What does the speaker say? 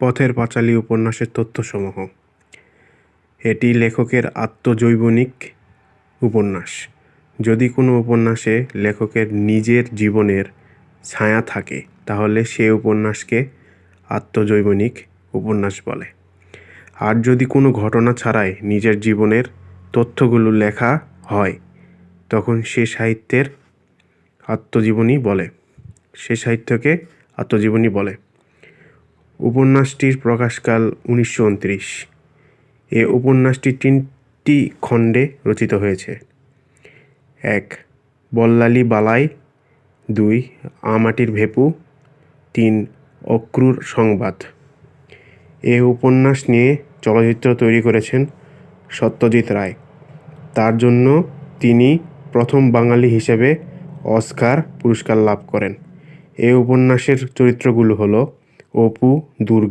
পথের পাঁচালী উপন্যাসের তথ্যসমূহ। এটি লেখকের আত্মজৈবনিক উপন্যাস। যদি কোনো উপন্যাসে লেখকের নিজের জীবনের ছায়া থাকে তাহলে সে উপন্যাসকে আত্মজৈবনিক উপন্যাস বলে। আর যদি কোনো ঘটনা ছাড়াই নিজের জীবনের তথ্যগুলো লেখা হয় তখন সে সাহিত্যকে আত্মজীবনী বলে। উপন্যাসটির প্রকাশকাল 1929। এ উপন্যাসটি 3টি খণ্ডে রচিত হয়েছে। 1. বল্লালী বালাই, 2. আমাটির ভেপু, 3. অক্রুর সংবাদ। এ উপন্যাস নিয়ে চলচ্চিত্র তৈরি করেছেন সত্যজিৎ রায়। তার জন্য তিনি প্রথম বাঙালি হিসেবে অস্কার পুরস্কার লাভ করেন। এ উপন্যাসের চরিত্রগুলো হলো অপু, দুর্গা,